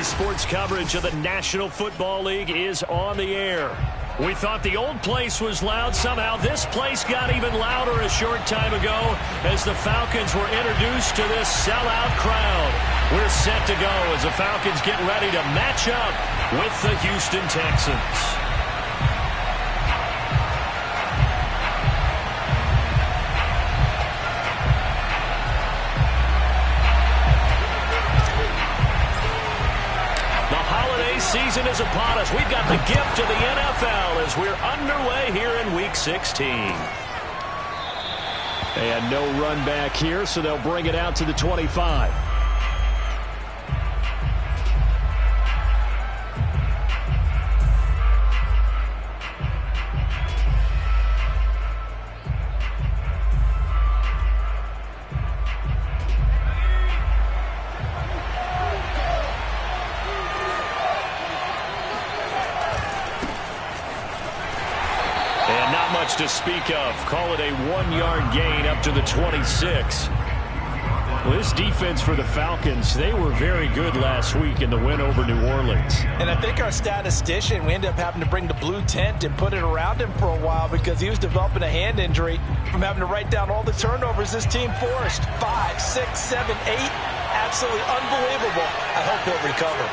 sports coverage of the National Football League is on the air. We thought the old place was loud. Somehow this place got even louder a short time ago as the Falcons were introduced to this sellout crowd. We're set to go as the Falcons get ready to match up with the Houston Texans. Season is upon us. We've got the gift of the NFL as we're underway here in Week 16. And no run back here, so they'll bring it out to the 25. To speak of. Call it a 1-yard gain up to the 26. Well, this defense for the Falcons, they were very good last week in the win over New Orleans. And I think our statistician, we ended up having to bring the blue tent and put it around him for a while because he was developing a hand injury from having to write down all the turnovers this team forced. 5, 6, 7, 8. Absolutely unbelievable. I hope he'll recover.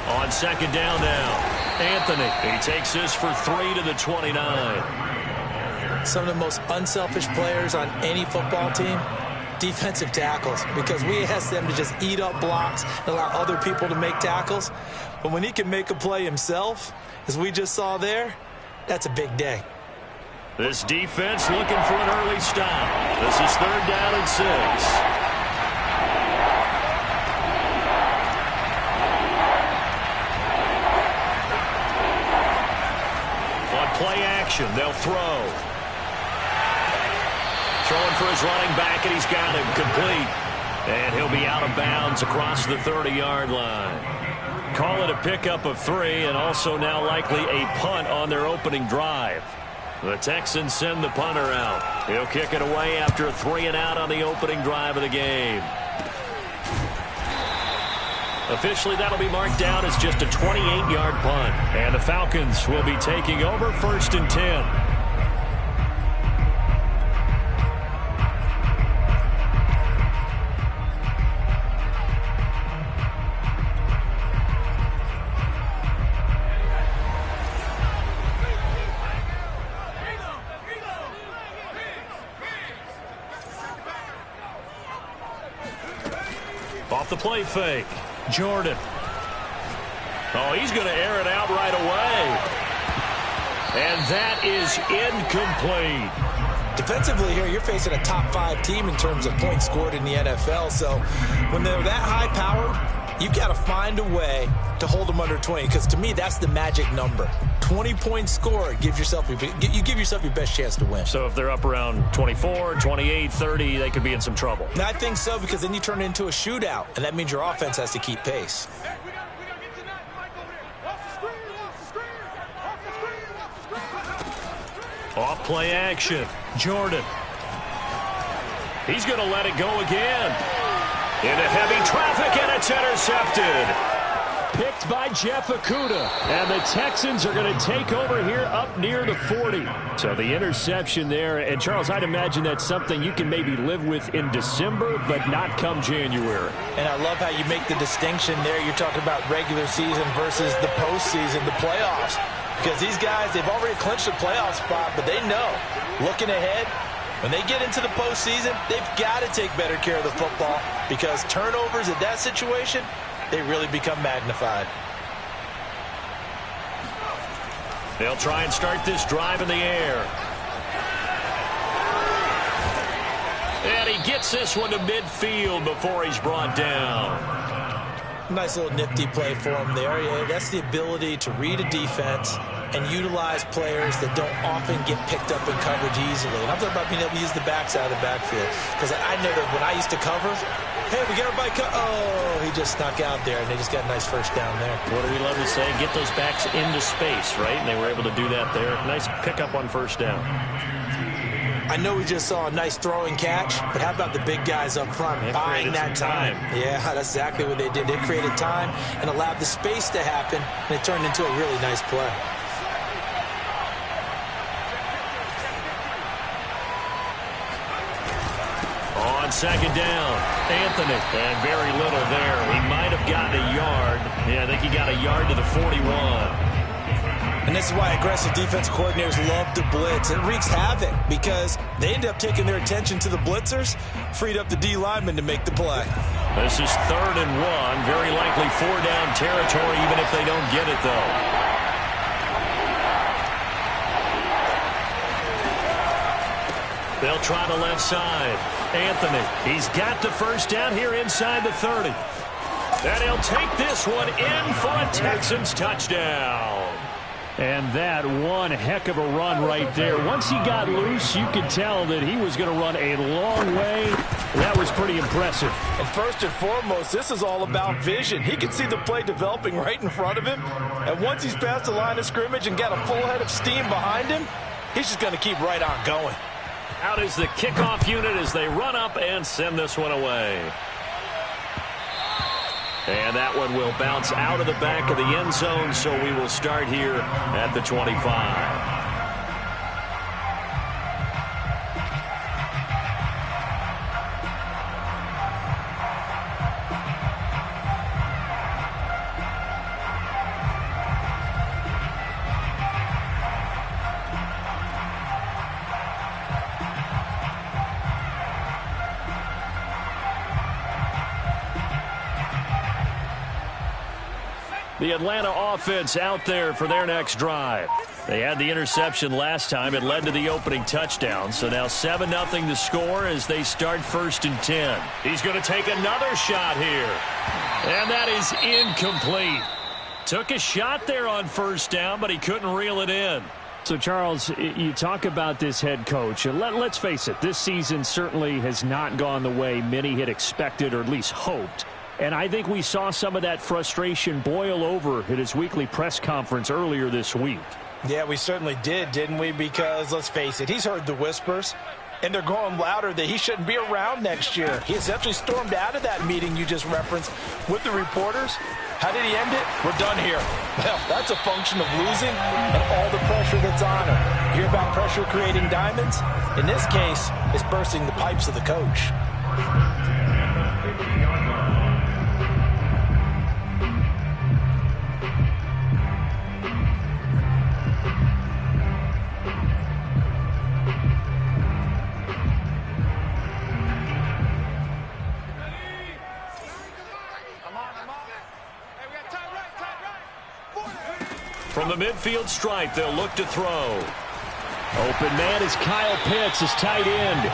On second down now, Anthony. He takes this for 3 to the 29. Some of the most unselfish players on any football team, defensive tackles, because we ask them to just eat up blocks and allow other people to make tackles. But when he can make a play himself, as we just saw there, that's a big day. This defense looking for an early stop. This is 3rd down and 6. Play action. They'll throw. Throwing for his running back, and he's got him complete. And he'll be out of bounds across the 30-yard line. Call it a pickup of 3, and also now likely a punt on their opening drive. The Texans send the punter out. He'll kick it away after a 3-and-out on the opening drive of the game. Officially, that'll be marked down as just a 28-yard punt. And the Falcons will be taking over 1st and 10. Off the play fake. Jordan. Oh, he's going to air it out right away. And that is incomplete. Defensively here, you're facing a top 5 team in terms of points scored in the NFL. So when they're that high-powered, you've got to find a way to hold them under 20. Because to me, that's the magic number. 20 points scored gives yourself you give yourself your best chance to win. So if they're up around 24, 28, 30, they could be in some trouble. I think so, because then you turn it into a shootout, and that means your offense has to keep pace. Off play action. Jordan. He's going to let it go again. Into heavy traffic, and it's intercepted. Picked by Jeff Okudah. And the Texans are going to take over here up near the 40. So the interception there. And, Charles, I'd imagine that's something you can maybe live with in December, but not come January. And I love how you make the distinction there. You're talking about regular season versus the postseason, the playoffs. Because these guys, they've already clinched a playoff spot, but they know, looking ahead, when they get into the postseason, they've got to take better care of the football because turnovers in that situation, they really become magnified. They'll try and start this drive in the air. And he gets this one to midfield before he's brought down. Nice little nifty play for him there. Yeah, that's the ability to read a defense and utilize players that don't often get picked up in coverage easily. And I'm talking about being able to use the backside of the backfield. Because I know that when I used to cover, hey, we got everybody oh, he just snuck out there, and they just got a nice first down there. What do we love to say? Get those backs into space, right? And they were able to do that there. Nice pickup on first down. I know we just saw a nice throwing catch, but how about the big guys up front buying that time? Yeah, that's exactly what they did. They created time and allowed the space to happen, and it turned into a really nice play. On second down, Anthony. And very little there. He might have gotten a yard. Yeah, I think he got a yard to the 41. And this is why aggressive defense coordinators love to blitz. It wreaks havoc because they end up taking their attention to the blitzers, freed up the D lineman to make the play. This is 3rd and 1. Very likely 4-down territory, even if they don't get it, though. They'll try the left side. Anthony, he's got the first down here inside the 30. And he'll take this one in for a Texans touchdown. And that one heck of a run right there. Once he got loose, you could tell that he was going to run a long way. That was pretty impressive. And first and foremost, this is all about vision. He can see the play developing right in front of him. And once he's past the line of scrimmage and got a full head of steam behind him, he's just going to keep right on going. Out is the kickoff unit as they run up and send this one away. And that one will bounce out of the back of the end zone, so we will start here at the 25. The Atlanta offense out there for their next drive. They had the interception last time. It led to the opening touchdown. So now 7-0 to score as they start 1st and 10. He's going to take another shot here. And that is incomplete. Took a shot there on 1st down, but he couldn't reel it in. So, Charles, you talk about this head coach. And let's face it, this season certainly has not gone the way many had expected or at least hoped. And I think we saw some of that frustration boil over at his weekly press conference earlier this week. Yeah, we certainly did, didn't we? Because, let's face it, he's heard the whispers, and they're going louder that he shouldn't be around next year. He essentially stormed out of that meeting you just referenced with the reporters. How did he end it? We're done here. Well, that's a function of losing and all the pressure that's on him. You hear about pressure creating diamonds? In this case, it's bursting the pipes of the coach. From the midfield stripe, they'll look to throw. Open man is Kyle Pitts, his tight end.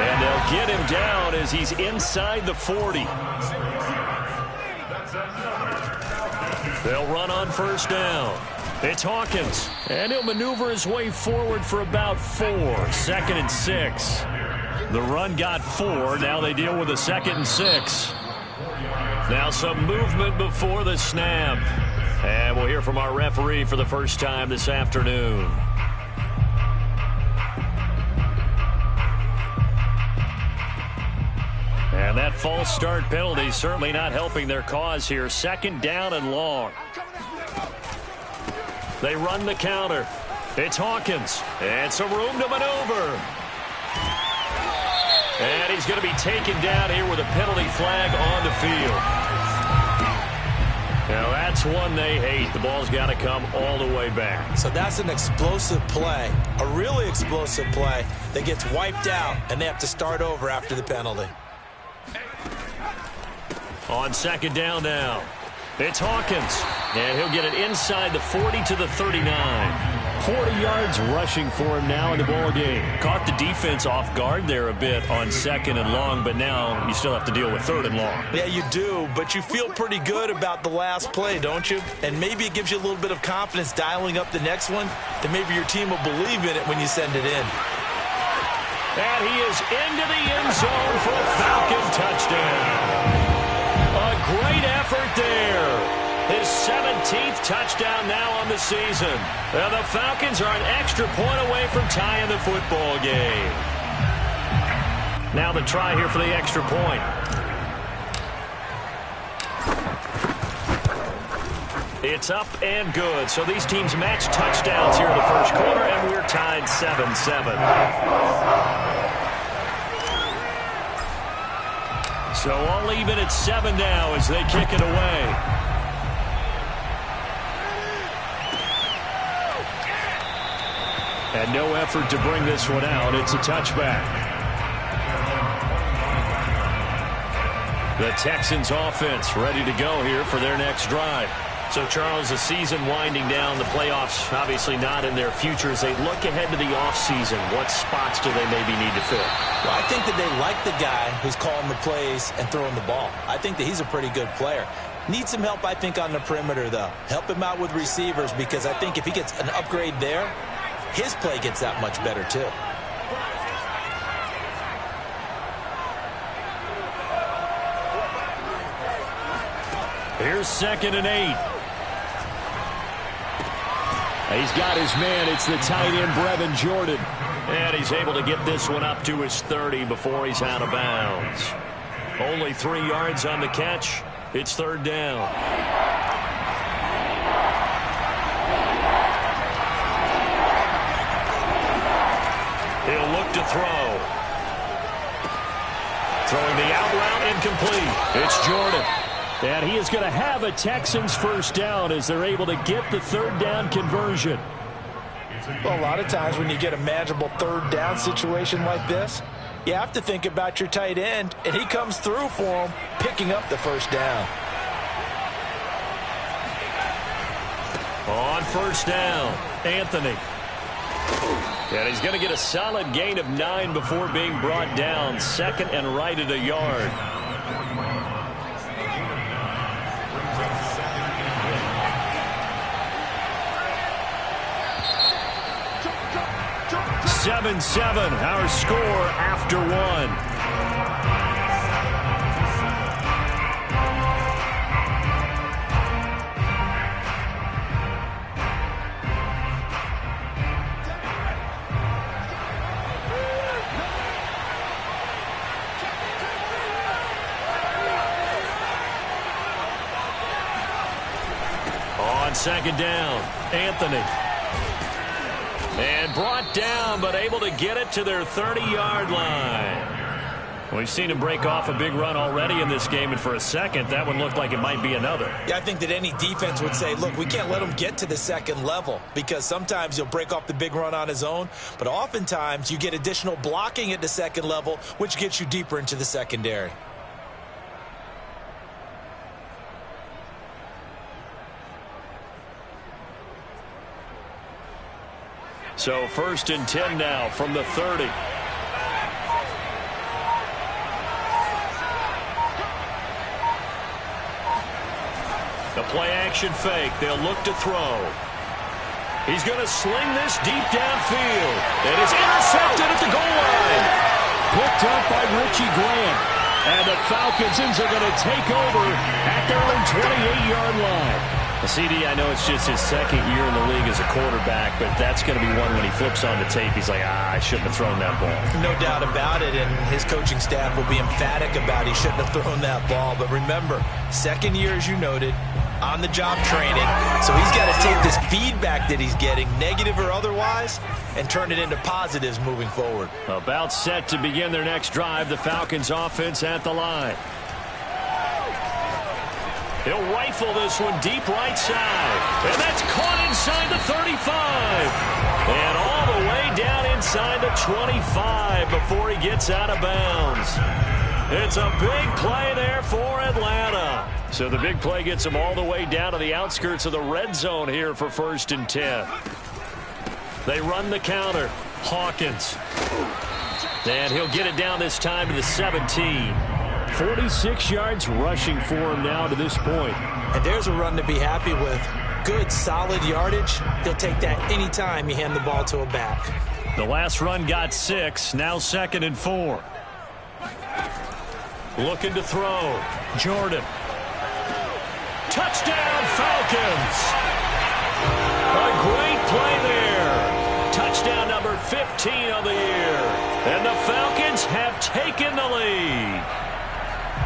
And they'll get him down as he's inside the 40. They'll run on 1st down. It's Hawkins. And he'll maneuver his way forward for about 4. 2nd and 6. The run got 4. Now they deal with a 2nd and 6. Now some movement before the snap. And we'll hear from our referee for the first time this afternoon. And that false start penalty certainly not helping their cause here. 2nd down and long. They run the counter. It's Hawkins. And some room to maneuver. And he's going to be taken down here with a penalty flag on the field. Now that's one they hate. The ball's got to come all the way back. So that's an explosive play, a really explosive play that gets wiped out, and they have to start over after the penalty. On 2nd down now, it's Hawkins. And he'll get it inside the 40 to the 39. 40 yards rushing for him now in the ball game. Caught the defense off guard there a bit on 2nd and long, but now you still have to deal with 3rd and long. Yeah, you do, but you feel pretty good about the last play, don't you? And maybe it gives you a little bit of confidence dialing up the next one, that maybe your team will believe in it when you send it in. And he is into the end zone for a Falcon touchdown. A great effort there. His 17th touchdown now on the season. And the Falcons are an extra point away from tying the football game. Now the try here for the extra point. It's up and good. So these teams match touchdowns here in the first quarter, and we're tied 7-7. So all even at 7 now as they kick it away. And no effort to bring this one out. It's a touchback. The Texans offense ready to go here for their next drive. So, Charles, the season winding down, the playoffs obviously not in their future. As they look ahead to the offseason, what spots do they maybe need to fill? Well, I think that they like the guy who's calling the plays and throwing the ball. I think that he's a pretty good player. Needs some help, I think, on the perimeter, though. Help him out with receivers, because I think if he gets an upgrade there, his play gets that much better, too. Here's 2nd and 8. He's got his man. It's the tight end, Brevin Jordan. And he's able to get this one up to his 30 before he's out of bounds. Only 3 yards on the catch. It's 3rd down. He'll look to throw. Throwing the out route, incomplete. It's Jordan. And he is going to have a Texans first down as they're able to get the 3rd down conversion. Well, a lot of times when you get a manageable 3rd down situation like this, you have to think about your tight end, and he comes through for him, picking up the first down. On 1st down, Anthony. And he's going to get a solid gain of 9 before being brought down. 2nd and right at a yard. (7-7) our score after 1. On 2nd down, Anthony. And brought down, but able to get it to their 30-yard line. We've seen him break off a big run already in this game, and for a second, that one looked like it might be another. Yeah, I think that any defense would say, look, we can't let him get to the 2nd level, because sometimes he'll break off the big run on his own, but oftentimes you get additional blocking at the 2nd level, which gets you deeper into the secondary. So 1st and 10 now from the 30. The play action fake. They'll look to throw. He's going to sling this deep downfield. And it's intercepted at the goal line. Picked up by Richie Grant. And the Falcons are going to take over at their own 28-yard line. CD, I know it's just his 2nd year in the league as a quarterback, but that's going to be one when he flips on the tape. He's like, I shouldn't have thrown that ball. No doubt about it, and his coaching staff will be emphatic about he shouldn't have thrown that ball. But remember, 2nd year, as you noted, on-the-job training. So he's got to take this feedback that he's getting, negative or otherwise, and turn it into positives moving forward. About set to begin their next drive, the Falcons offense at the line. He'll rifle this one deep right side. And that's caught inside the 35. And all the way down inside the 25 before he gets out of bounds. It's a big play there for Atlanta. So the big play gets him all the way down to the outskirts of the red zone here for 1st and 10. They run the counter. Hawkins. And he'll get it down this time to the 17. 46 yards rushing for him now to this point. And there's a run to be happy with. Good, solid yardage. He'll take that anytime you hand the ball to a back. The last run got 6. Now 2nd and 4. Looking to throw. Jordan. Touchdown, Falcons. A great play there. Touchdown number 15 of the year. And the Falcons have taken the lead.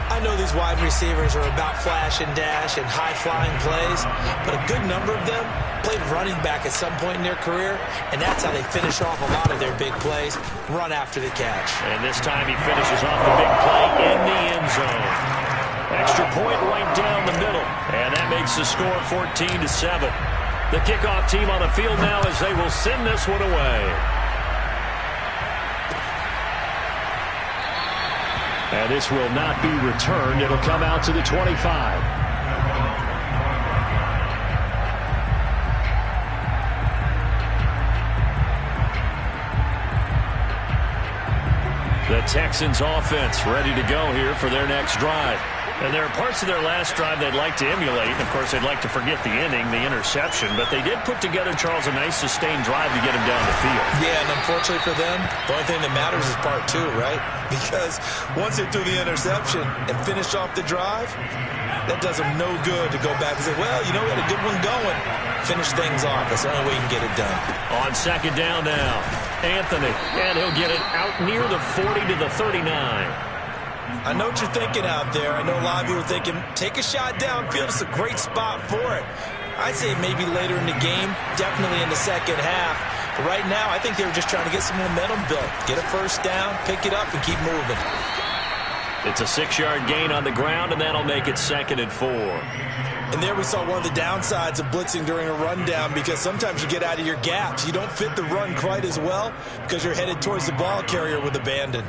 I know these wide receivers are about flash and dash and high-flying plays, but a good number of them played running back at some point in their career, and that's how they finish off a lot of their big plays, run after the catch. And this time he finishes off the big play in the end zone. Extra point right down the middle, and that makes the score 14-7. The kickoff team on the field now as they will send this one away. And this will not be returned. It'll come out to the 25. The Texans offense ready to go here for their next drive. And there are parts of their last drive they'd like to emulate. Of course, they'd like to forget the inning, the interception. But they did put together, Charles, a nice sustained drive to get him down the field. Yeah, and unfortunately for them, the only thing that matters is part two, right? Because once they threw the interception and finished off the drive, that does them no good to go back and say, well, you know, we had a good one going. Finish things off. That's the only way you can get it done. On second down now, Anthony. And he'll get it out near the 40 to the 39. I know what you're thinking out there. I know a lot of you are thinking, take a shot downfield. It's a great spot for it. I'd say maybe later in the game, definitely in the second half. But right now, I think they were just trying to get some momentum built. Get a first down, pick it up, and keep moving. It's a 6-yard gain on the ground, and that'll make it 2nd and 4. And there we saw one of the downsides of blitzing during a rundown, because sometimes you get out of your gaps. You don't fit the run quite as well because you're headed towards the ball carrier with abandon.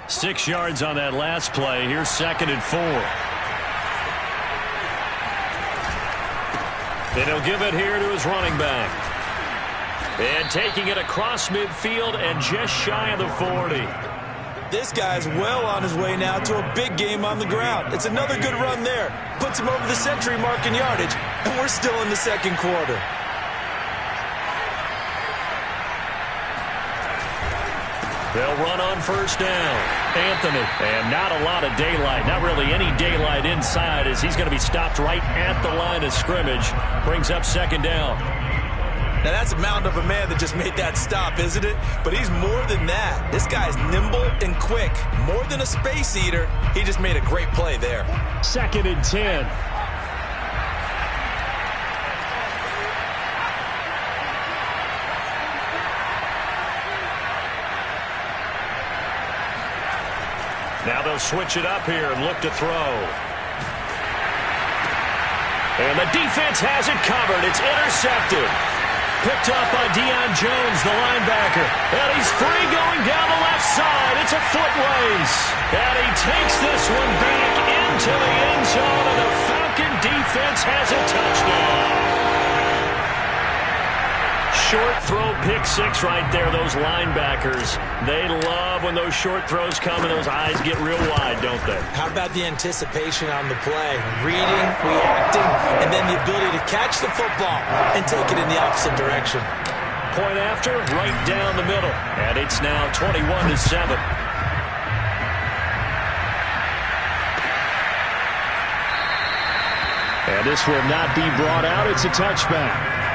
6 yards on that last play. Here's 2nd and 4. And he'll give it here to his running back. And taking it across midfield and just shy of the 40. This guy's well on his way now to a big game on the ground. It's another good run there. Puts him over the century mark in yardage, and we're still in the second quarter. They'll run on first down. Anthony. And not a lot of daylight. Not really any daylight inside as he's going to be stopped right at the line of scrimmage. Brings up 2nd down. Now that's a mountain of a man that just made that stop, isn't it? But he's more than that. This guy's nimble and quick. More than a space eater. He just made a great play there. 2nd and 10. Now they'll switch it up here and look to throw. And the defense has it covered. It's intercepted. Picked off by Deion Jones, the linebacker. And he's free going down the left side. It's a foot race. And he takes this one back into the end zone, and the Falcon defense has a touchdown. Short throw, pick six right there. Those linebackers, they love when those short throws come and those eyes get real wide, don't they? How about the anticipation on the play? Reading, reacting, and then the ability to catch the football and take it in the opposite direction. Point after, right down the middle. And it's now 21-7. And this will not be brought out. It's a touchback.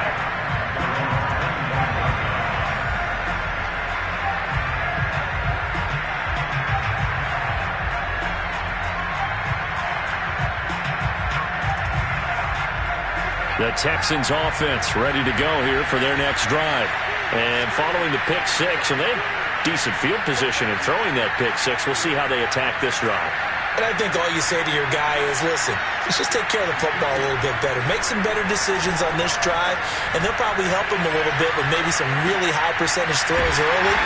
The Texans offense ready to go here for their next drive. And following the pick six, and they have decent field position in throwing that pick six. We'll see how they attack this drive. And I think all you say to your guy is, listen, let's just take care of the football a little bit better. Make some better decisions on this drive, and they'll probably help him a little bit with maybe some really high percentage throws early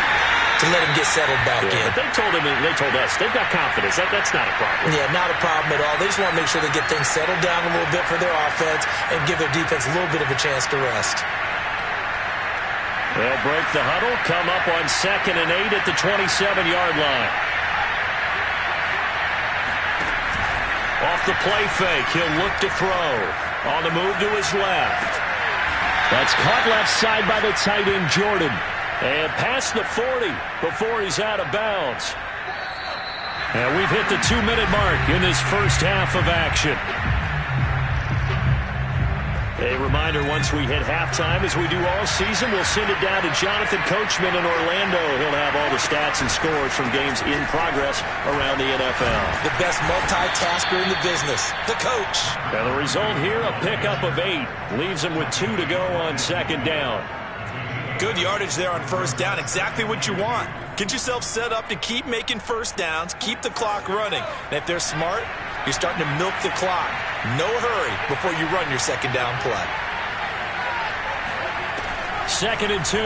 to let him get settled back in. But they told us, they've got confidence. That's not a problem. Yeah, not a problem at all. They just want to make sure they get things settled down a little bit for their offense and give their defense a little bit of a chance to rest. They'll break the huddle, come up on 2nd and 8 at the 27-yard line. Off the play fake, he'll look to throw. On the move to his left. That's caught left side by the tight end, Jordan. And past the 40 before he's out of bounds. And we've hit the 2-minute mark in this first half of action. A reminder, once we hit halftime, as we do all season, we'll send it down to Jonathan Coachman in Orlando. He'll have all the stats and scores from games in progress around the NFL. The best multitasker in the business, the coach. And the result here, a pickup of 8. Leaves him with 2 to go on second down. Good yardage there on first down. Exactly what you want. Get yourself set up to keep making first downs, keep the clock running. And if they're smart, you're starting to milk the clock. No hurry before you run your second down play. 2nd and 2.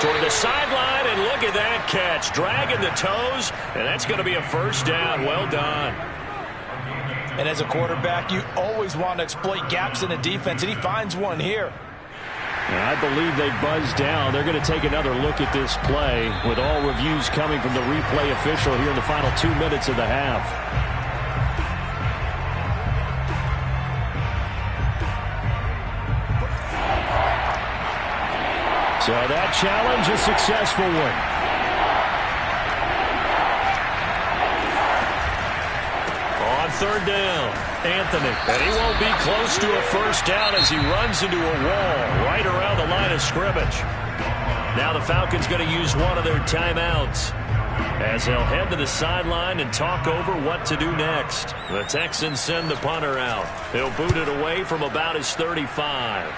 Toward the sideline, and look at that catch. Dragging the toes, and that's going to be a first down. Well done. And as a quarterback, you always want to exploit gaps in a defense, and he finds one here. And I believe they buzzed down. They're going to take another look at this play with all reviews coming from the replay official here in the final 2 minutes of the half. So that challenge, a successful one. On third down, Anthony. And he won't be close to a first down as he runs into a wall right around the line of scrimmage. Now the Falcons going to use one of their timeouts as they'll head to the sideline and talk over what to do next. The Texans send the punter out. He'll boot it away from about his 35.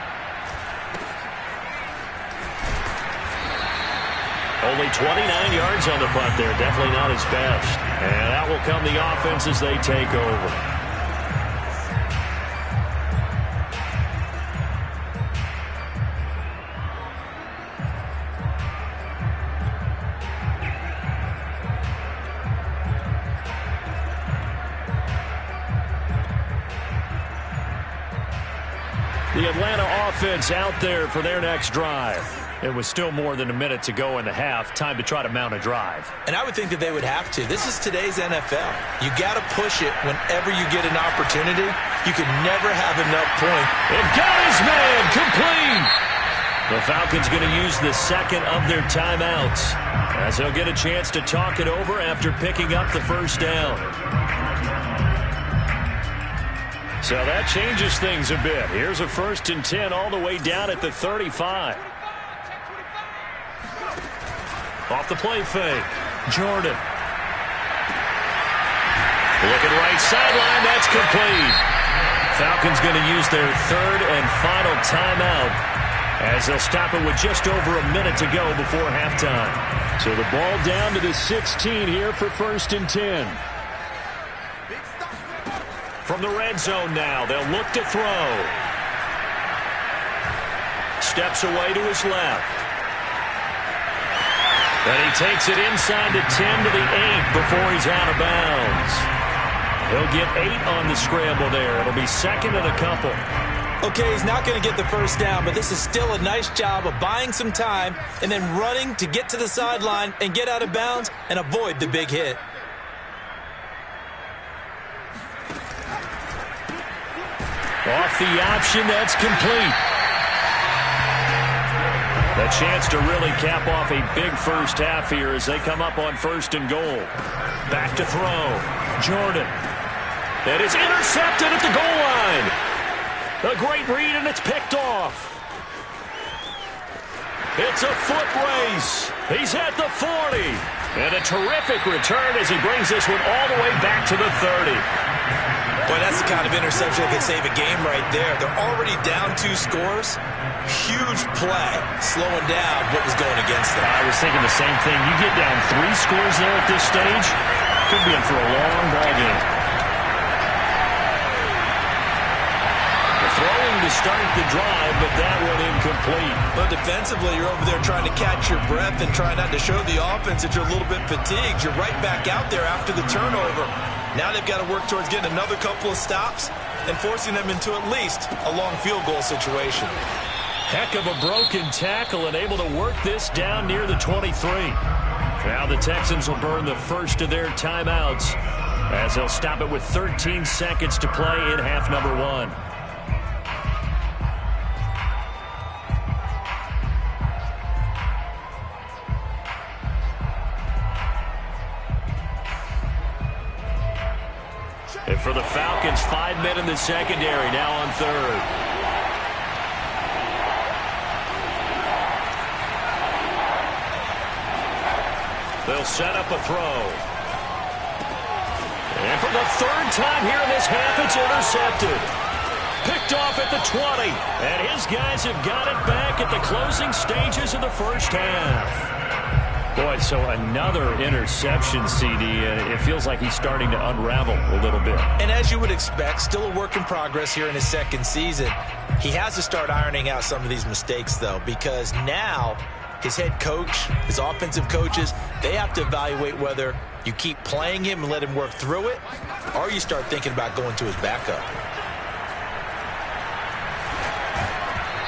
Only 29 yards on the punt there. Definitely not his best. And out will come the offense as they take over. The Atlanta offense out there for their next drive. It was still more than a minute to go in the half. Time to try to mount a drive. And I would think that they would have to. This is today's NFL. You got to push it whenever you get an opportunity. You can never have enough point. And got his man complete. The Falcons going to use the second of their timeouts as they'll get a chance to talk it over after picking up the first down. So that changes things a bit. Here's a 1st and 10 all the way down at the 35. Off the play fake. Jordan. Looking right sideline. That's complete. Falcons going to use their 3rd and final timeout as they'll stop it with just over a minute to go before halftime. So the ball down to the 16 here for 1st and 10. From the red zone now, they'll look to throw. Steps away to his left. And he takes it inside the 10 to the 8 before he's out of bounds. He'll get 8 on the scramble there. It'll be 2nd and a couple. Okay, he's not going to get the first down, but this is still a nice job of buying some time and then running to get to the sideline and get out of bounds and avoid the big hit. Off the option, that's complete. A chance to really cap off a big first half here as they come up on 1st and goal. Back to throw. Jordan. That is intercepted at the goal line. A great read, and it's picked off. It's a foot race. He's at the 40. And a terrific return as he brings this one all the way back to the 30. Boy, that's the kind of interception that can save a game right there. They're already down 2 scores. Huge play, slowing down what was going against them. I was thinking the same thing. You get down 3 scores there at this stage, could be in for a long ball game. The throwing to start the drive, but that one incomplete. But defensively, you're over there trying to catch your breath and trying not to show the offense that you're a little bit fatigued. You're right back out there after the turnover. Now they've got to work towards getting another couple of stops and forcing them into at least a long field goal situation. Heck of a broken tackle and able to work this down near the 23. Now the Texans will burn the first of their timeouts as they'll stop it with 13 seconds to play in half number 1. And for the Falcons, 5 men in the secondary, now on third. They'll set up a throw. And for the third time here in this half, it's intercepted. Picked off at the 20. And his guys have got it back at the closing stages of the first half. Boy, so another interception, CD, and it feels like he's starting to unravel a little bit. And as you would expect, still a work in progress here in his second season. He has to start ironing out some of these mistakes, though, because now his head coach, his offensive coaches, they have to evaluate whether you keep playing him and let him work through it, or you start thinking about going to his backup.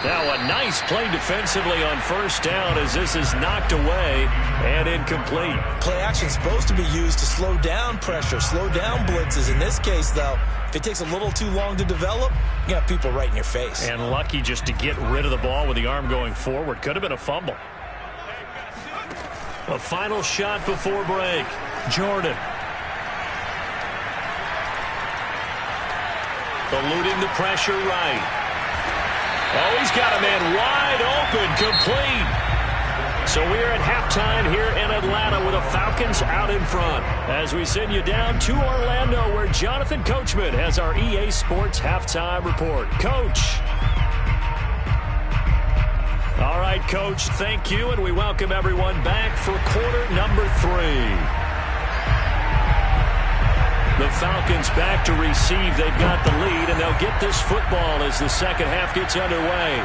Now a nice play defensively on first down as this is knocked away and incomplete. Play action is supposed to be used to slow down pressure, slow down blitzes. In this case, though, if it takes a little too long to develop, you got people right in your face. And lucky just to get rid of the ball with the arm going forward. Could have been a fumble. A final shot before break. Jordan. Eluding the pressure right. Oh, he's got a man wide open, complete. So we're at halftime here in Atlanta with the Falcons out in front. As we send you down to Orlando where Jonathan Coachman has our EA Sports halftime report. Coach. All right, Coach, thank you, and we welcome everyone back for quarter number 3. The Falcons back to receive. They've got the lead, and they'll get this football as the second half gets underway.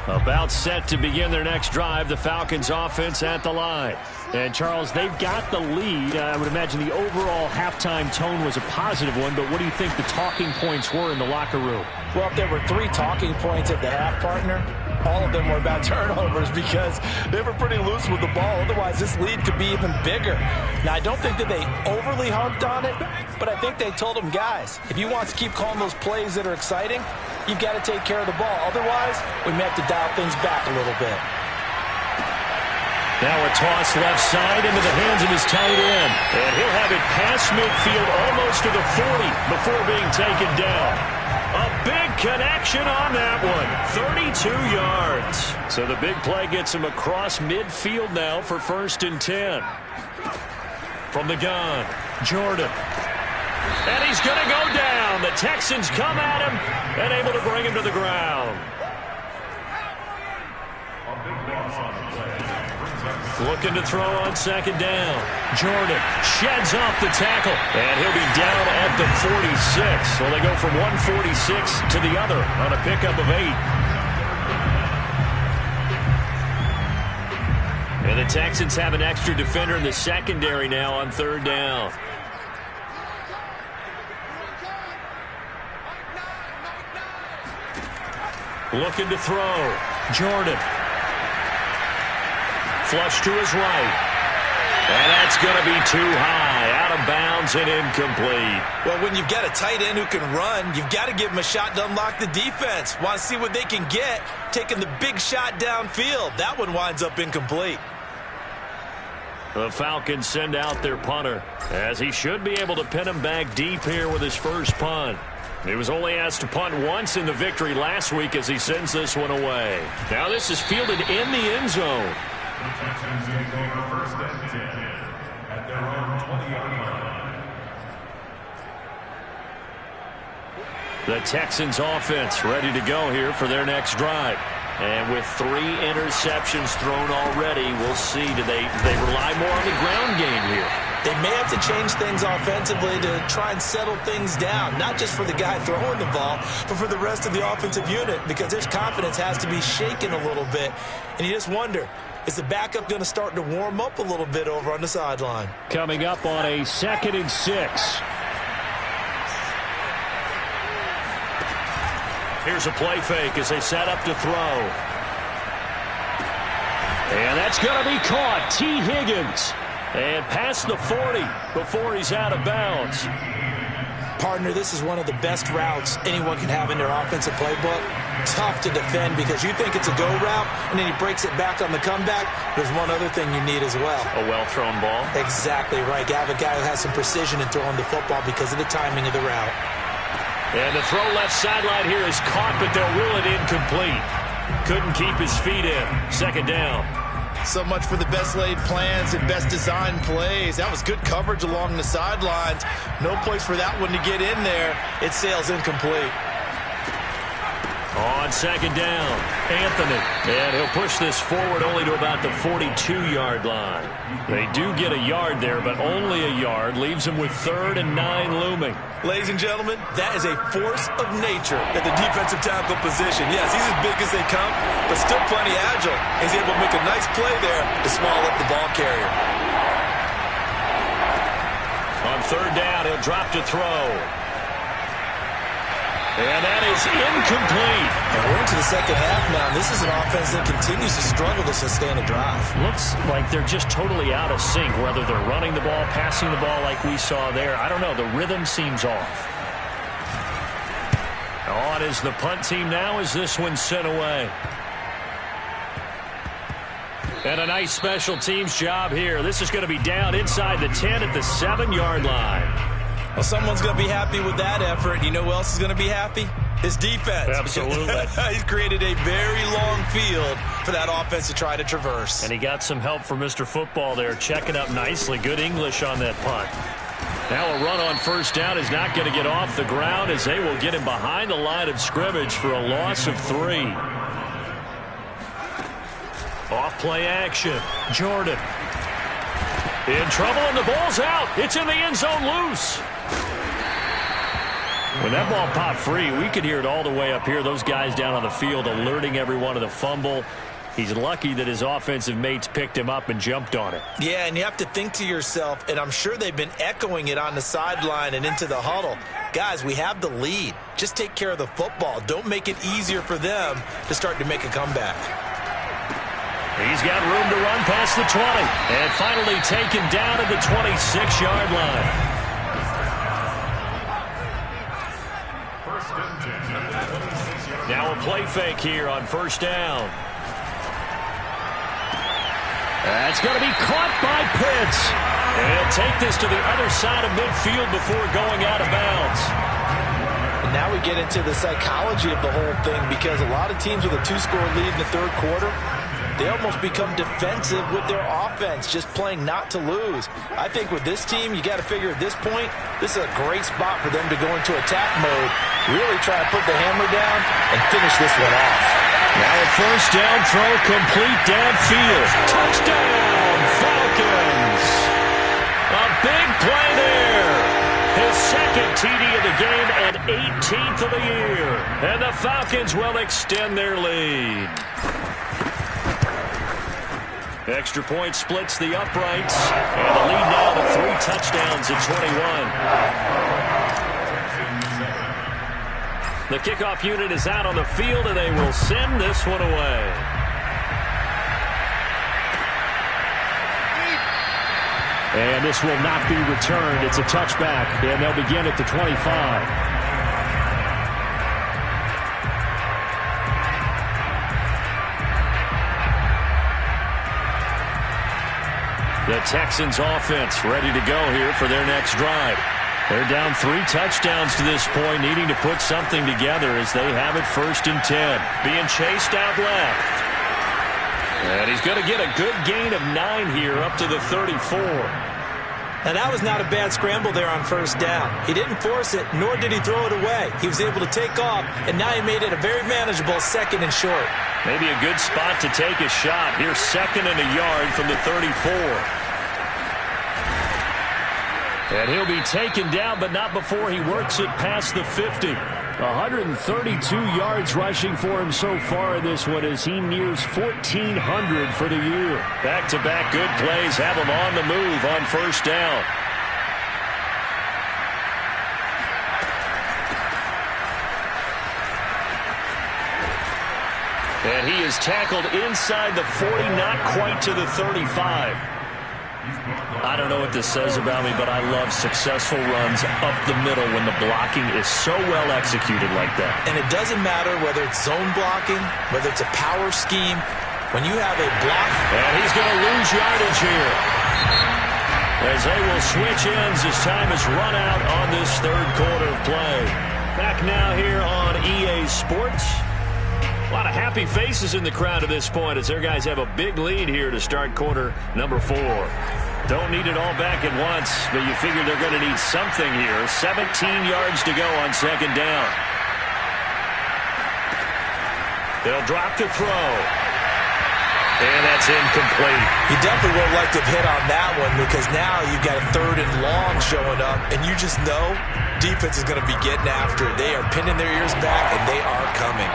About set to begin their next drive, the Falcons offense at the line. And, Charles, they've got the lead. I would imagine the overall halftime tone was a positive one, but what do you think the talking points were in the locker room? Well, if there were 3 talking points at the half, partner, all of them were about turnovers because they were pretty loose with the ball. Otherwise, this lead could be even bigger. Now, I don't think that they overly harped on it, but I think they told them, guys, if you want to keep calling those plays that are exciting, you've got to take care of the ball. Otherwise, we may have to dial things back a little bit. Now a toss left side into the hands of his tight end. And he'll have it past midfield almost to the 40 before being taken down. A big connection on that one. 32 yards. So the big play gets him across midfield now for 1st and 10. From the gun, Jordan. And he's going to go down. The Texans come at him and able to bring him to the ground. Looking to throw on 2nd down. Jordan sheds off the tackle. And he'll be down at the 46. So they go from 146 to the other on a pickup of 8. And the Texans have an extra defender in the secondary now on 3rd down. Looking to throw. Jordan. Flush to his right. And that's going to be too high. Out of bounds and incomplete. Well, when you've got a tight end who can run, you've got to give him a shot to unlock the defense. Want to see what they can get, taking the big shot downfield. That one winds up incomplete. The Falcons send out their punter, as he should be able to pin him back deep here with his first punt. He was only asked to punt once in the victory last week as he sends this one away. Now this is fielded in the end zone. The Texans take over 1st and 10 at their own 20-yard line. The Texans offense ready to go here for their next drive. And with 3 interceptions thrown already, we'll see. Do they rely more on the ground game here? They may have to change things offensively to try and settle things down, not just for the guy throwing the ball, but for the rest of the offensive unit, because his confidence has to be shaken a little bit. And you just wonder, is the backup going to start to warm up a little bit over on the sideline? Coming up on a 2nd and 6. Here's a play fake as they set up to throw. And that's going to be caught. T. Higgins. And past the 40 before he's out of bounds. Partner, this is one of the best routes anyone can have in their offensive playbook. Tough to defend because you think it's a go route, and then he breaks it back on the comeback. There's one other thing you need as well. A well-thrown ball? Exactly right. You have a guy who has some precision in throwing the football because of the timing of the route. And the throw left sideline here is caught, but they'll rule it incomplete. Couldn't keep his feet in. Second down. So much for the best laid plans and best designed plays. That was good coverage along the sidelines. No place for that one to get in there. It sails incomplete. On second down, Anthony. And he'll push this forward only to about the 42-yard line. They do get a yard there, but only a yard. Leaves them with 3rd and 9 looming. Ladies and gentlemen, that is a force of nature at the defensive tackle position. Yes, he's as big as they come, but still plenty agile. He's able to make a nice play there to small up the ball carrier. On 3rd down, he'll drop to throw. And that is incomplete. And we're into the second half now. This is an offense that continues to struggle to sustain a drive. Looks like they're just totally out of sync, whether they're running the ball, passing the ball like we saw there. I don't know. The rhythm seems off. On is the punt team now as this one's sent away. And a nice special teams job here. This is going to be down inside the 10 at the 7-yard line. Well, someone's going to be happy with that effort. You know who else is going to be happy? His defense. Absolutely. He's created a very long field for that offense to try to traverse. And he got some help from Mr. Football there, checking up nicely. Good English on that punt. Now a run on 1st down is not going to get off the ground as they will get him behind the line of scrimmage for a loss of 3. Off play action. Jordan. In trouble, and the ball's out. It's in the end zone loose. When that ball popped free, we could hear it all the way up here. Those guys down on the field alerting everyone of the fumble. He's lucky that his offensive mates picked him up and jumped on it. Yeah, and you have to think to yourself, and I'm sure they've been echoing it on the sideline and into the huddle. Guys, we have the lead. Just take care of the football. Don't make it easier for them to start to make a comeback. He's got room to run past the 20. And finally taken down at the 26-yard line. Now a play fake here on 1st down. That's going to be caught by Pitts. And he'll take this to the other side of midfield before going out of bounds. And now we get into the psychology of the whole thing because a lot of teams with a 2-score lead in the 3rd quarter, they almost become defensive with their offense, just playing not to lose. I think with this team, you got to figure at this point, this is a great spot for them to go into attack mode, really try to put the hammer down and finish this one off. Now a 1st down throw complete downfield. Touchdown, Falcons. A big play there. His 2nd TD of the game and 18th of the year. And the Falcons will extend their lead. Extra point splits the uprights. And the lead now to 3 touchdowns at 21. The kickoff unit is out on the field, and they will send this one away. And this will not be returned. It's a touchback, and they'll begin at the 25. The Texans offense ready to go here for their next drive. They're down 3 touchdowns to this point, needing to put something together as they have it 1st and 10. Being chased out left. And he's going to get a good gain of 9 here up to the 34. Now that was not a bad scramble there on 1st down. He didn't force it, nor did he throw it away. He was able to take off, and now he made it a very manageable 2nd and short. Maybe a good spot to take a shot. Here's 2nd and a yard from the 34. And he'll be taken down, but not before he works it past the 50. 132 yards rushing for him so far in this one as he nears 1,400 for the year. Back-to-back good plays have him on the move on 1st down. And he is tackled inside the 40, not quite to the 35. I don't know what this says about me, but I love successful runs up the middle when the blocking is so well executed like that. And it doesn't matter whether it's zone blocking, whether it's a power scheme. When you have a block. And he's going to lose yardage here, as they will switch ends as time has run out on this third quarter of play. Back now here on EA Sports. A lot of happy faces in the crowd at this point as their guys have a big lead here to start quarter number 4. Don't need it all back at once, but you figure they're going to need something here. 17 yards to go on second down. They'll drop to throw. And that's incomplete. You definitely would have liked to have hit on that one, because now you've got a third and long showing up, and you just know defense is going to be getting after it. They are pinning their ears back, and they are coming.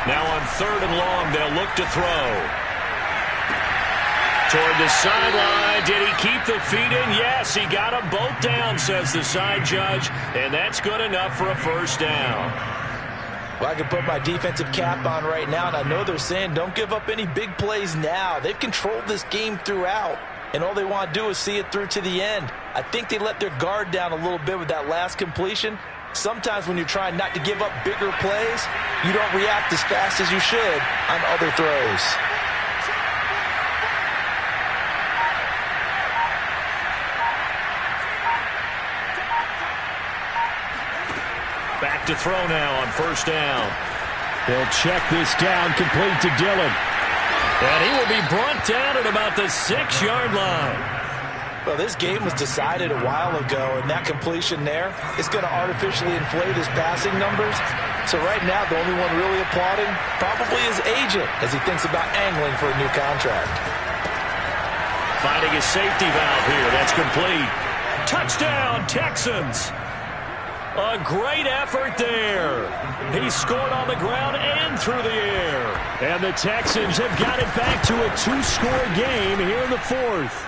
Now on third and long, they'll look to throw. Toward the sideline. Did he keep the feet in? Yes, he got them both down, says the side judge, and that's good enough for a first down. Well, I can put my defensive cap on right now, and I know they're saying don't give up any big plays now. They've controlled this game throughout, and all they want to do is see it through to the end. I think they let their guard down a little bit with that last completion. Sometimes when you're trying not to give up bigger plays, you don't react as fast as you should on other throws. Back to throw now on first down. They'll check this down, complete to Dillon. And he will be brought down at about the 6-yard line. Well, this game was decided a while ago, and that completion there is going to artificially inflate his passing numbers. So right now, the only one really applauding probably his agent as he thinks about angling for a new contract. Finding his safety valve here. That's complete. Touchdown, Texans. A great effort there. He scored on the ground and through the air. And the Texans have got it back to a 2-score game here in the fourth.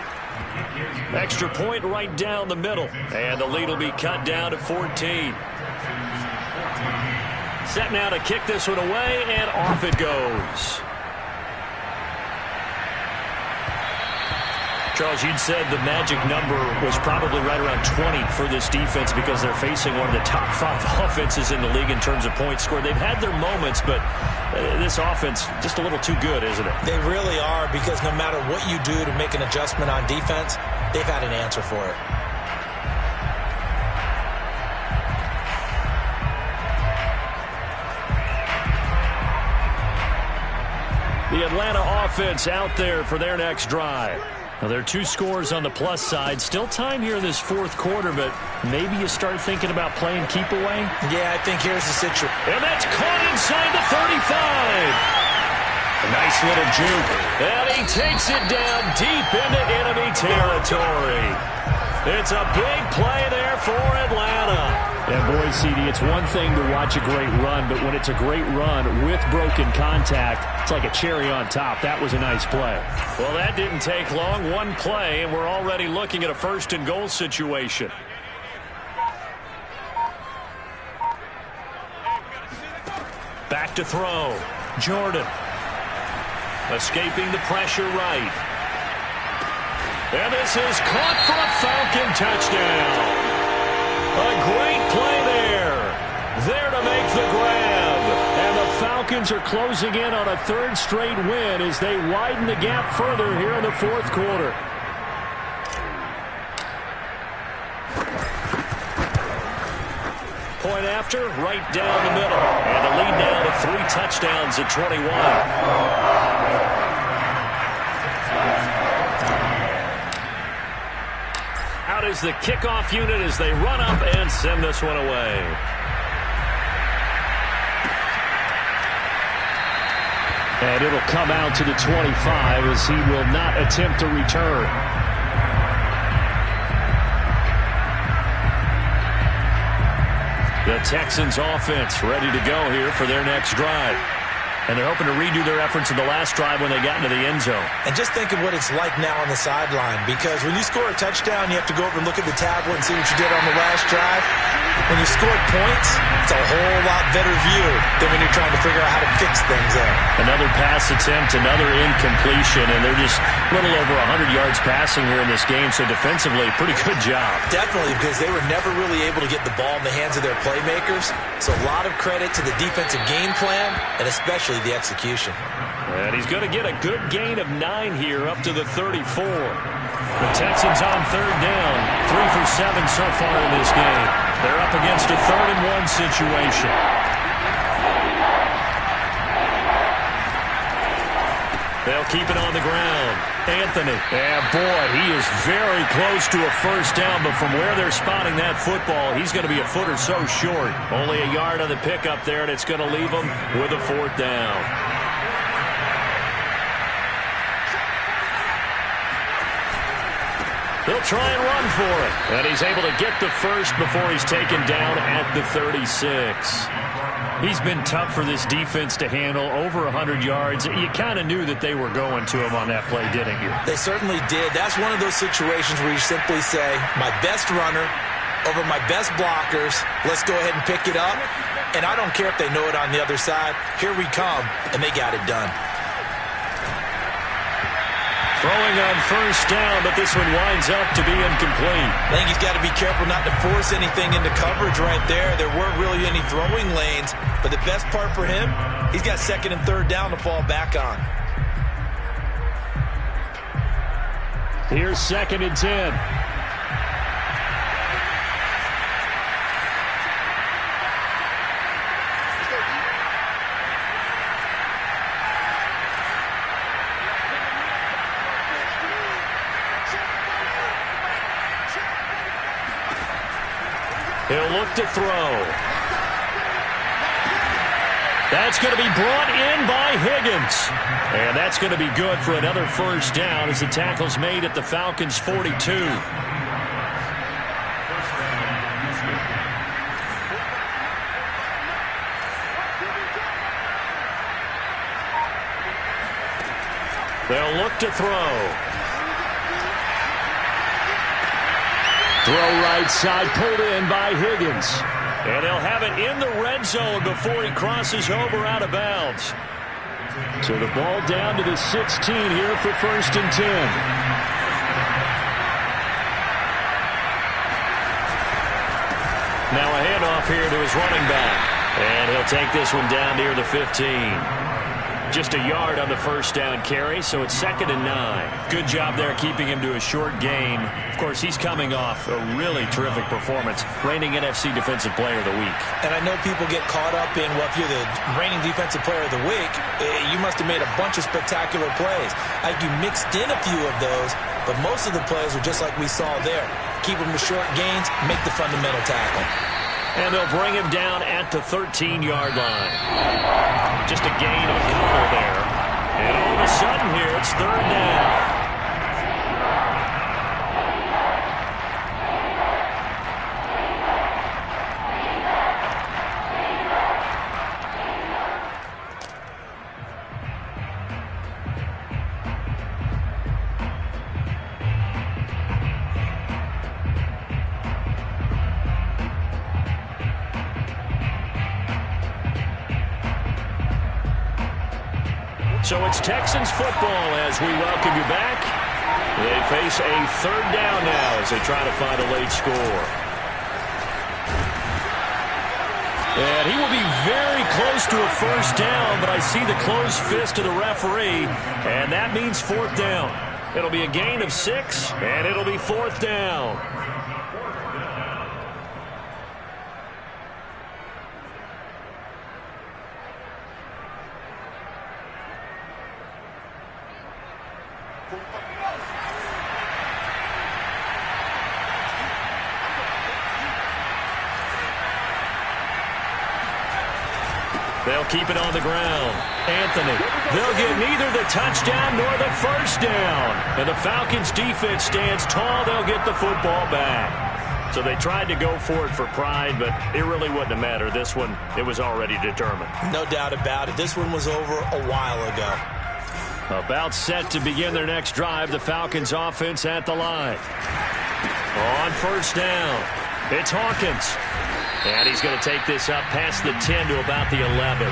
Extra point right down the middle. And the lead will be cut down to 14. Set now to kick this one away, and off it goes. Charles, you'd said the magic number was probably right around 20 for this defense because they're facing one of the top 5 offenses in the league in terms of points scored. They've had their moments, but this offense just a little too good, isn't it? They really are, because no matter what you do to make an adjustment on defense, they've had an answer for it. The Atlanta offense out there for their next drive. Now, there are 2 scores on the plus side. Still time here in this fourth quarter, but maybe you start thinking about playing keep away? Yeah, I think here's the situation. And that's caught inside the 35. A nice little juke. And he takes it down deep into enemy territory. It's a big play there for Atlanta. And boy, CD, it's one thing to watch a great run, but when it's a great run with broken contact, it's like a cherry on top. That was a nice play. Well, that didn't take long. One play, and we're already looking at a first-and-goal situation. Back to throw. Jordan. Escaping the pressure right. And this is caught for a Falcon touchdown. A great play there. There to make the grab. And the Falcons are closing in on a 3rd straight win as they widen the gap further here in the fourth quarter. Point after, right down the middle. And the lead now to 3 touchdowns at 21. Out is the kickoff unit as they run up and send this one away. And it'll come out to the 25 as he will not attempt to return. The Texans offense ready to go here for their next drive. And they're hoping to redo their efforts in the last drive when they got into the end zone. And just think of what it's like now on the sideline, because when you score a touchdown, you have to go over and look at the tablet and see what you did on the last drive. When you score points, it's a whole lot better view than when you're trying to figure out how to fix things there. Another pass attempt, another incompletion, and they're just a little over 100 yards passing here in this game, so defensively, pretty good job. Definitely, because they were never really able to get the ball in the hands of their playmakers, so a lot of credit to the defensive game plan, and especially the execution. And he's going to get a good gain of 9 here up to the 34. The Texans on third down, 3 for 7 so far in this game. They're up against a 3rd-and-1 situation. They'll keep it on the ground. Anthony. And boy, he is very close to a first down, but from where they're spotting that football, he's going to be a foot or so short. Only a yard on the pickup there, and it's going to leave him with a 4th down. He'll try and run for it. And he's able to get the first before he's taken down at the 36. He's been tough for this defense to handle, over 100 yards. You kind of knew that they were going to him on that play, didn't you? They certainly did. That's one of those situations where you simply say, my best runner over my best blockers, let's go ahead and pick it up. And I don't care if they know it on the other side. Here we come, and they got it done. Throwing on first down, but this one winds up to be incomplete. I think he's got to be careful not to force anything into coverage right there. There weren't really any throwing lanes, but the best part for him, he's got 2nd and 3rd down to fall back on. Here's 2nd and 10. He'll look to throw. That's going to be brought in by Higgins. And that's going to be good for another first down as the tackle's made at the Falcons' 42. They'll look to throw. Throw right side, pulled in by Higgins. And they'll have it in the red zone before he crosses over out of bounds. So the ball down to the 16 here for 1st and 10. Now a handoff here to his running back. And he'll take this one down near the 15. Just a yard on the first down carry, so it's 2nd and 9. Good job there keeping him to a short gain. Of course, he's coming off a really terrific performance, reigning NFC Defensive Player of the Week. And I know people get caught up in, well, if you're the reigning Defensive Player of the Week, you must have made a bunch of spectacular plays. Like you mixed in a few of those, but most of the plays are just like we saw there. Keep them to short gains, make the fundamental tackle. And they'll bring him down at the 13-yard line. Just a gain of a couple there. And all of a sudden here, it's 3rd down. So it's Texans football as we welcome you back. They face a 3rd down now as they try to find a late score. And he will be very close to a first down, but I see the closed fist of the referee, and that means 4th down. It'll be a gain of 6, and it'll be 4th down. They'll keep it on the ground. Anthony. They'll get neither the touchdown nor the first down. And the Falcons defense stands tall. They'll get the football back. So they tried to go for it for pride, but it really wouldn't have mattered. This one, it was already determined. No doubt about it. This one was over a while ago. About set to begin their next drive, the Falcons offense at the line. On first down, it's Hawkins. And he's going to take this up past the 10 to about the 11.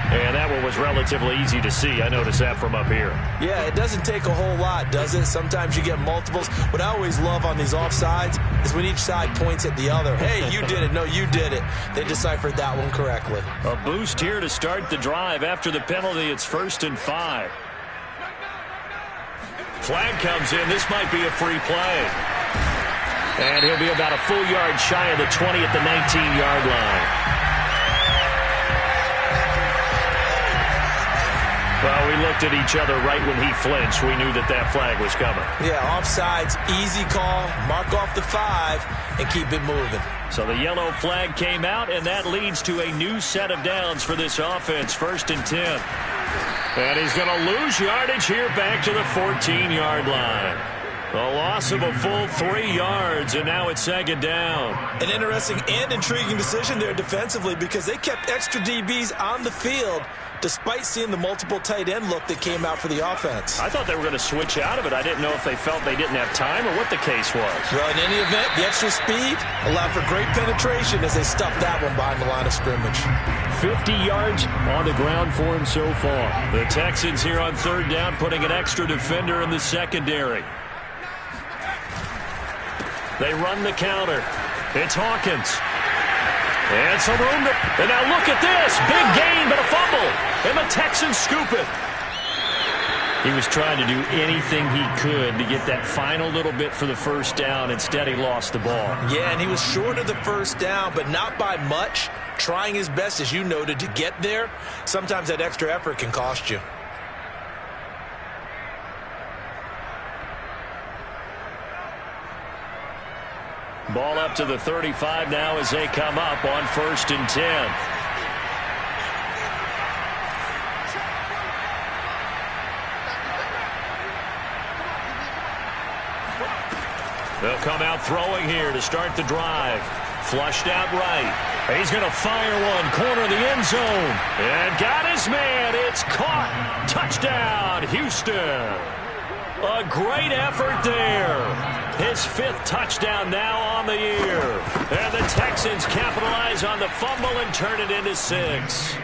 And that one was relatively easy to see. I noticed that from up here. Yeah, it doesn't take a whole lot, does it? Sometimes you get multiples. What I always love on these offsides is when each side points at the other. Hey, you did it. No, you did it. They deciphered that one correctly. A boost here to start the drive. After the penalty, it's 1st and 5. Flag comes in. This might be a free play. And he'll be about a full yard shy of the 20 at the 19-yard line. Well, we looked at each other right when he flinched. We knew that that flag was coming. Yeah, offsides, easy call. Mark off the 5 and keep it moving. So the yellow flag came out, and that leads to a new set of downs for this offense. 1st and 10. And he's going to lose yardage here back to the 14-yard line. A loss of a full 3 yards, and now it's 2nd down. An interesting and intriguing decision there defensively because they kept extra DBs on the field despite seeing the multiple tight end look that came out for the offense. I thought they were going to switch out of it. I didn't know if they felt they didn't have time or what the case was. Well, in any event, the extra speed allowed for great penetration as they stuffed that one behind the line of scrimmage. 50 yards on the ground for him so far. The Texans here on 3rd down putting an extra defender in the secondary. They run the counter. It's Hawkins. And some room to... And now look at this. Big gain, but a fumble. And the Texans scoop it. He was trying to do anything he could to get that final little bit for the first down. Instead, he lost the ball. Yeah, and he was short of the first down, but not by much. Trying his best, as you noted, to get there. Sometimes that extra effort can cost you. Ball up to the 35 now as they come up on 1st and 10. They'll come out throwing here to start the drive. Flushed out right. He's going to fire one. Corner of the end zone. And got his man. It's caught. Touchdown, Houston. A great effort there. His 5th touchdown now on the year. And the Texans capitalize on the fumble and turn it into 6.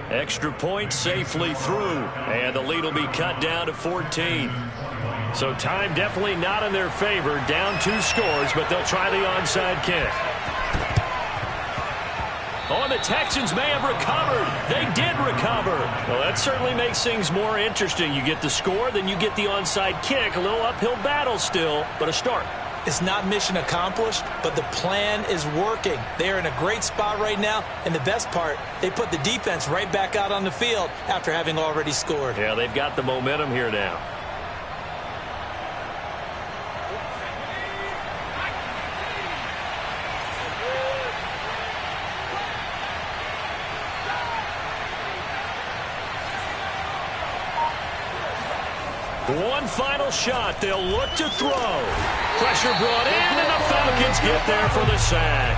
Extra point safely through. And the lead will be cut down to 14. So time definitely not in their favor. Down 2 scores, but they'll try the onside kick. Oh, and the Texans may have recovered. They did recover. Well, that certainly makes things more interesting. You get the score, then you get the onside kick. A little uphill battle still, but a start. It's not mission accomplished, but the plan is working. They're in a great spot right now, and the best part, they put the defense right back out on the field after having already scored. Yeah, they've got the momentum here now. One final shot. They'll look to throw. Pressure brought in, and the Falcons get there for the sack.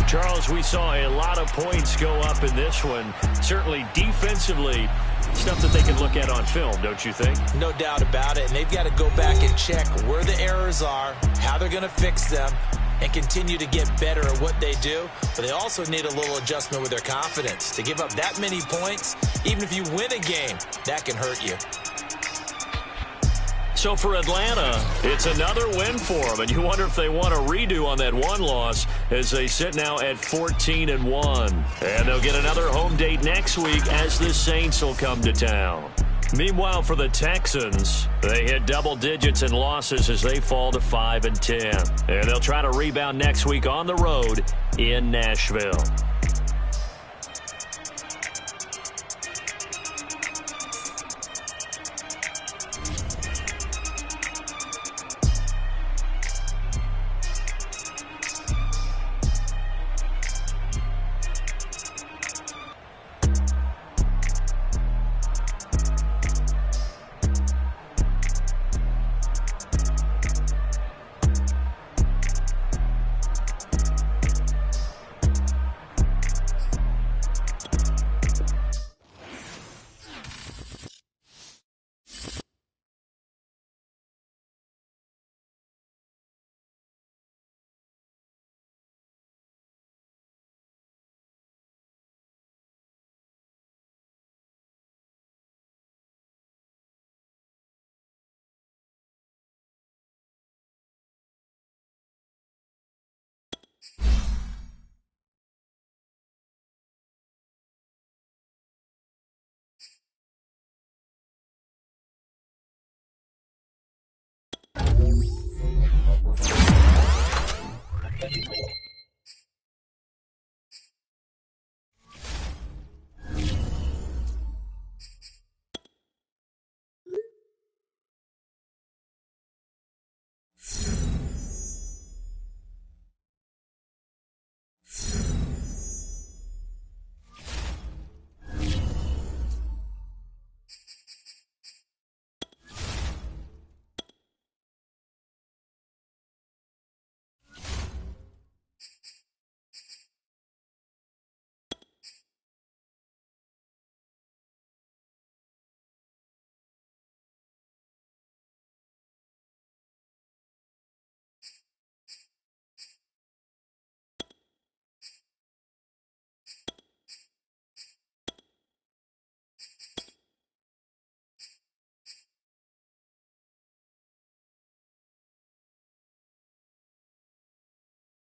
Charles, we saw a lot of points go up in this one. Certainly defensively, stuff that they can look at on film, don't you think? No doubt about it, and they've got to go back and check where the errors are, how they're going to fix them, and continue to get better at what they do. But they also need a little adjustment with their confidence. To give up that many points, even if you win a game, that can hurt you. So for Atlanta, it's another win for them, and you wonder if they want a redo on that one loss as they sit now at 14-1. And they'll get another home date next week as the Saints will come to town. Meanwhile, for the Texans, they hit double digits in losses as they fall to 5-10. And they'll try to rebound next week on the road in Nashville.